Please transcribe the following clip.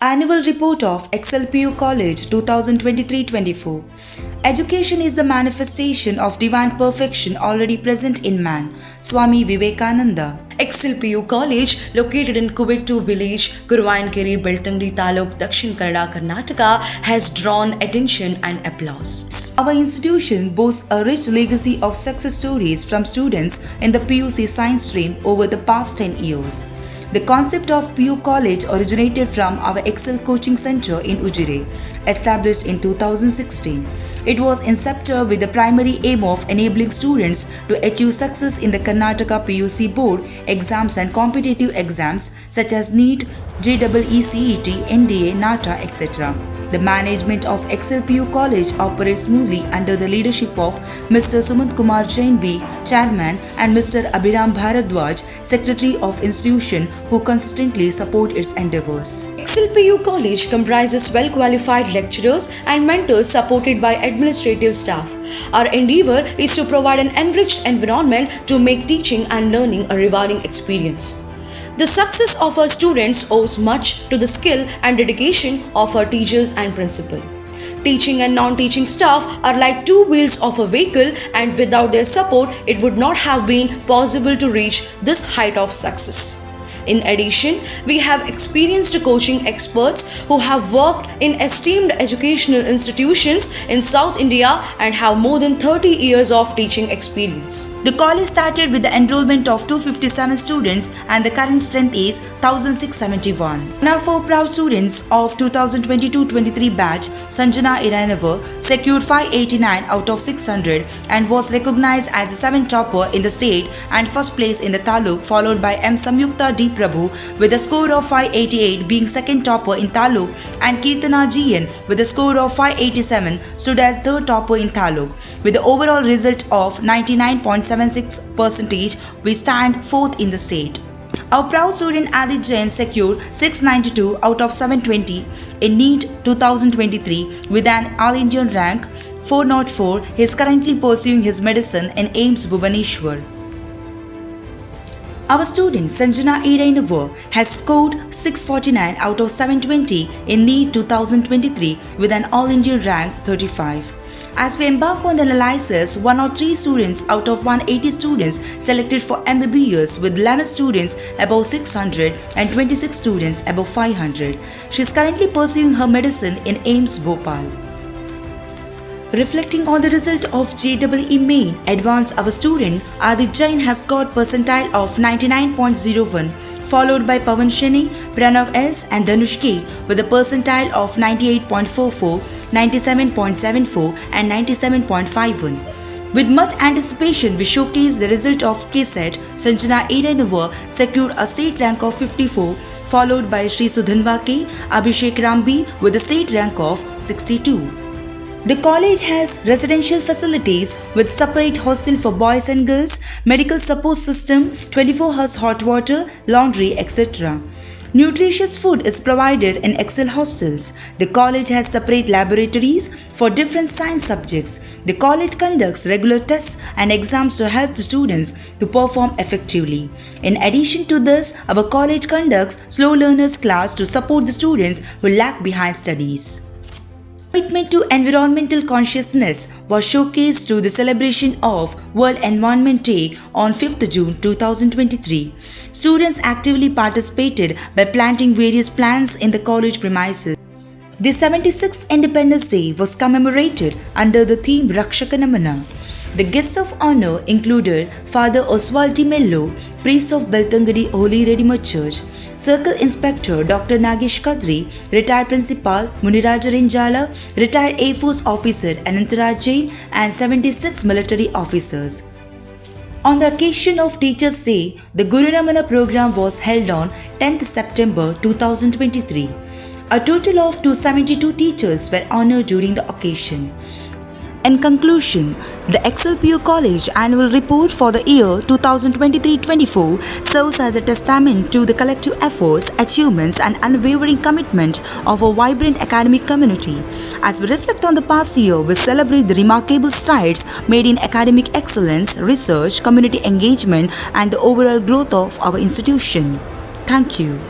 Annual Report of XLPU College 2023-24. Education is the manifestation of divine perfection already present in man. Swami Vivekananda. XLPU College, located in Kuwaitu village, Kurwankeri, Beltangri Taluk, Dakshin Kannada, Karnataka, has drawn attention and applause. Our institution boasts a rich legacy of success stories from students in the PUC science stream over the past 10 years. The concept of PU College originated from our Excel Coaching Center in Ujire, established in 2016. It was incepted with the primary aim of enabling students to achieve success in the Karnataka PUC Board exams and competitive exams such as NEET, JEE CET, NDA, NATA, etc. The management of XLPU College operates smoothly under the leadership of Mr. Sumant Kumar Jain B, Chairman, and Mr. Abhiram Bharadwaj, Secretary of Institution, who consistently support its endeavors. XLPU College comprises well-qualified lecturers and mentors supported by administrative staff. Our endeavor is to provide an enriched environment to make teaching and learning a rewarding experience. The success of our students owes much to the skill and dedication of our teachers and principal. Teaching and non-teaching staff are like two wheels of a vehicle, and without their support, it would not have been possible to reach this height of success. In addition, we have experienced coaching experts who have worked in esteemed educational institutions in South India and have more than 30 years of teaching experience. The college started with the enrollment of 257 students and the current strength is 1671. Now for proud students of 2022-23 batch, Sanjana Irainova secured 589 out of 600 and was recognized as the 7th topper in the state and first place in the Taluk, followed by M. Samyukta D. Prabhu with a score of 588 being second topper in Taluk, and Kirtana GN with a score of 587 stood as third topper in Taluk. With the overall result of 99.76%, we stand fourth in the state. Our proud student Adit Jain secured 692 out of 720 in NEET 2023 with an All Indian rank 404. He is currently pursuing his medicine in AIIMS Bhubaneswar. Our student Sanjana Irainova has scored 649 out of 720 in NEET 2023 with an All India rank 35. As we embark on the analysis, 103 students out of 180 students selected for MBBS with 11 students above 600 and 26 students above 500. She is currently pursuing her medicine in AIIMS Bhopal. Reflecting on the result of JEE Main Advance, our student Adit Jain has got percentile of 99.01, followed by Pawan Sheni, Pranav S and Dhanush K with a percentile of 98.44, 97.74 and 97.51. With much anticipation, we showcase the result of KCET. Sanjana Irainova secured a state rank of 54, followed by Sri Sudhanva K, Abhishek Rambi with a state rank of 62. The college has residential facilities with separate hostel for boys and girls, medical support system, 24 hours hot water, laundry, etc. Nutritious food is provided in Excel hostels. The college has separate laboratories for different science subjects. The college conducts regular tests and exams to help the students to perform effectively. In addition to this, our college conducts slow learners class to support the students who lag behind studies. Commitment to environmental consciousness was showcased through the celebration of World Environment Day on 5th June 2023. Students actively participated by planting various plants in the college premises. The 76th Independence Day was commemorated under the theme Rakshaka Namana. The guests of honor included Father Oswald T. Mello, priest of Beltangadi Holy Redeemer Church, Circle Inspector Dr. Nagesh Kadri, retired Principal Muniraja Renjala, retired Air Force Officer Anantaraj Jain, and 76 military officers. On the occasion of Teachers' Day, the Guru Ramana program was held on 10th September 2023. A total of 272 teachers were honored during the occasion. In conclusion, the XLPU College Annual Report for the year 2023-24 serves as a testament to the collective efforts, achievements and unwavering commitment of a vibrant academic community. As we reflect on the past year, we celebrate the remarkable strides made in academic excellence, research, community engagement and the overall growth of our institution. Thank you.